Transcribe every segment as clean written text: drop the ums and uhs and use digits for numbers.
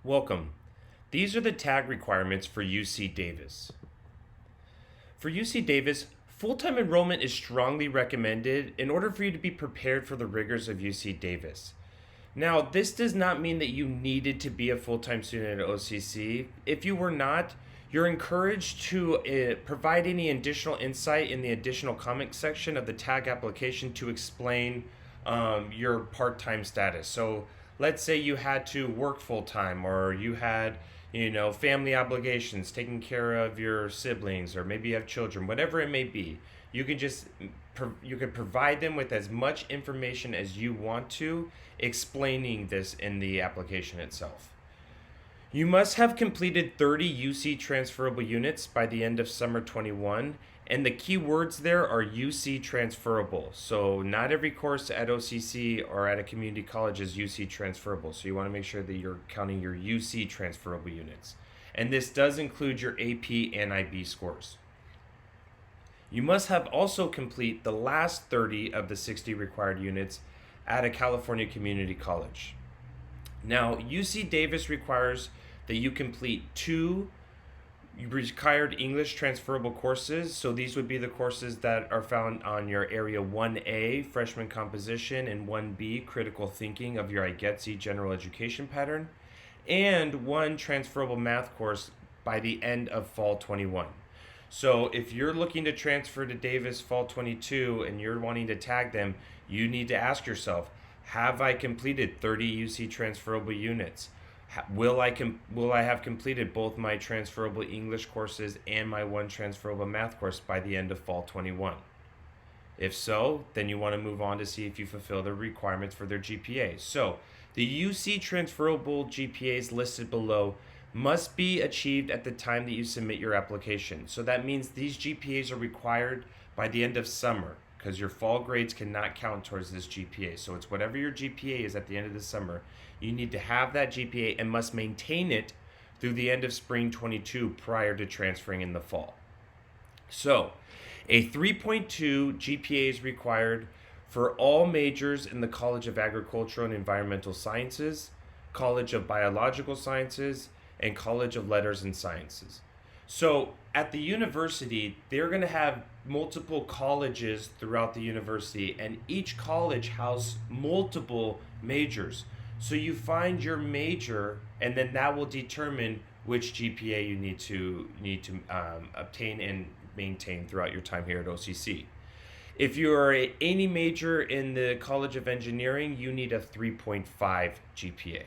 Welcome. These are the tag requirements for UC Davis. For UC Davis, full-time enrollment is strongly recommended in order for you to be prepared for the rigors of UC Davis. Now, this does not mean that you needed to be a full-time student at OCC. If you were not, you're encouraged to provide any additional insight in the additional comment section of the tag application to explain your part-time status. So let's say you had to work full-time, or you had family obligations, taking care of your siblings, or maybe you have children, whatever it may be. You can provide them with as much information as you want to, explaining this in the application itself. You must have completed 30 UC transferable units by the end of summer 21, and the key words there are UC transferable. So not every course at OCC or at a community college is UC transferable. So you want to make sure that you're counting your UC transferable units. And this does include your AP and IB scores. You must have also complete the last 30 of the 60 required units at a California community college. Now, UC Davis requires that you complete 2 required English transferable courses. So these would be the courses that are found on your Area 1A, Freshman Composition, and 1B, Critical Thinking of your IGETC General Education Pattern, and 1 transferable math course by the end of Fall 21. So if you're looking to transfer to Davis Fall 22 and you're wanting to tag them, you need to ask yourself, have I completed 30 UC transferable units? Will I have completed both my transferable English courses and my 1 transferable math course by the end of Fall 21? If so, then you want to move on to see if you fulfill the requirements for their GPA. So the UC transferable GPAs listed below must be achieved at the time that you submit your application. So that means these GPAs are required by the end of summer, because your fall grades cannot count towards this GPA. So it's whatever your GPA is at the end of the summer. You need to have that GPA and must maintain it through the end of spring 22 prior to transferring in the fall. So a 3.2 GPA is required for all majors in the College of Agricultural and Environmental Sciences, College of Biological Sciences, and College of Letters and Sciences. So at the university, they're going to have multiple colleges throughout the university, and each college has multiple majors. So you find your major, and then that will determine which GPA you need to obtain and maintain throughout your time here at OCC. If you are any major in the College of Engineering, you need a 3.5 GPA.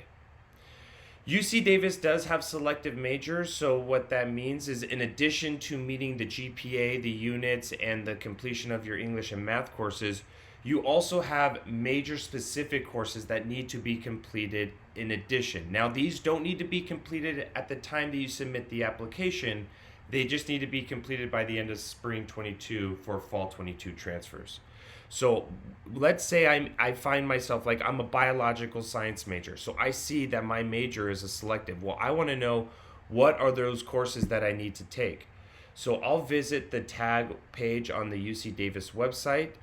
UC Davis does have selective majors, so what that means is in addition to meeting the GPA, the units, and the completion of your English and math courses, you also have major-specific courses that need to be completed in addition. Now, these don't need to be completed at the time that you submit the application. They just need to be completed by the end of spring 22 for fall 22 transfers. So let's say I find myself like I'm a biological science major. So I see that my major is a selective. Well, I want to know what are those courses that I need to take. So I'll visit the tag page on the UC Davis website.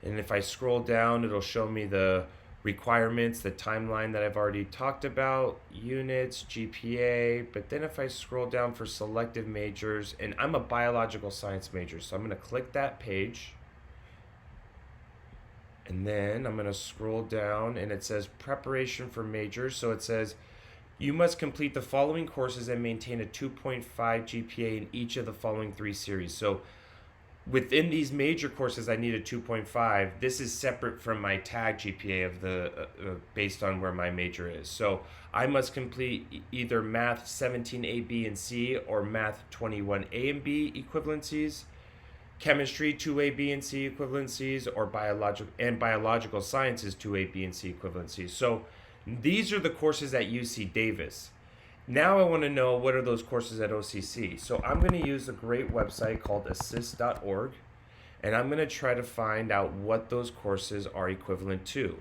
And if I scroll down, it'll show me the requirements, the timeline that I've already talked about, units, GPA. But then if I scroll down for selective majors, and I'm a biological science major, so I'm going to click that page. And then I'm going to scroll down, and it says preparation for majors. So it says you must complete the following courses and maintain a 2.5 GPA in each of the following 3 series. So within these major courses, I need a 2.5. This is separate from my tag GPA of the based on where my major is. So I must complete either Math 17A, B, and C, or Math 21A and B equivalencies, Chemistry 2A, B, and C equivalencies, or biological sciences 2A, B, and C equivalencies. So these are the courses at UC Davis. Now I want to know what are those courses at OCC. So I'm going to use a great website called assist.org, and I'm going to try to find out what those courses are equivalent to.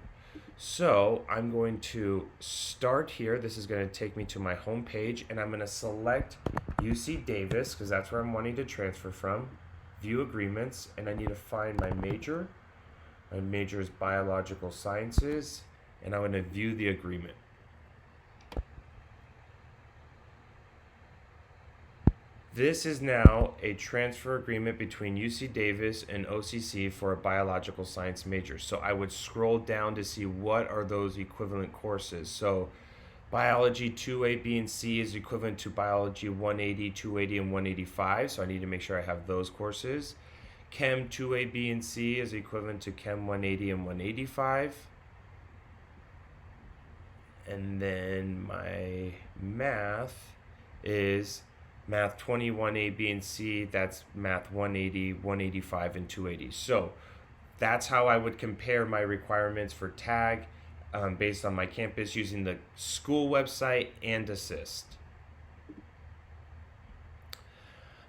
So I'm going to start here. This is going to take me to my home page, and I'm going to select UC Davis because that's where I'm wanting to transfer from. View agreements, and I need to find my major. My major is biological sciences, and I'm going to view the agreement. This is now a transfer agreement between UC Davis and OCC for a biological science major. So I would scroll down to see what are those equivalent courses. So biology 2A, B, and C is equivalent to biology 180, 280, and 185. So I need to make sure I have those courses. Chem 2A, B, and C is equivalent to Chem 180 and 185. And then my math is math 21A, B, and C. That's math 180, 185, and 280. So that's how I would compare my requirements for TAG based on my campus using the school website and Assist.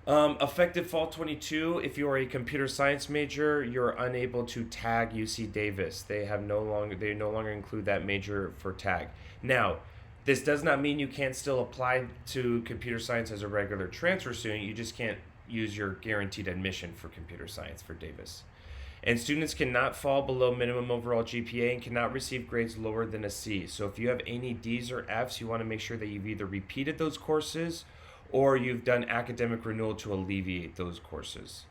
Effective fall 22, if you are a computer science major, you're unable to tag UC Davis. They no longer include that major for tag. Now, this does not mean you can't still apply to computer science as a regular transfer student. You just can't use your guaranteed admission for computer science for Davis. And students cannot fall below minimum overall GPA and cannot receive grades lower than a C. So if you have any D's or F's, you want to make sure that you've either repeated those courses or you've done academic renewal to alleviate those courses.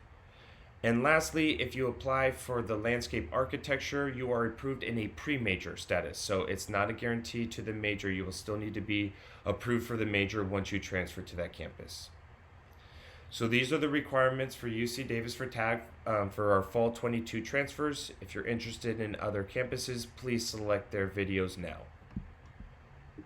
And lastly, if you apply for the landscape architecture, you are approved in a pre-major status. So it's not a guarantee to the major. You will still need to be approved for the major once you transfer to that campus. So these are the requirements for UC Davis for TAG for our fall 22 transfers. If you're interested in other campuses, please select their videos now.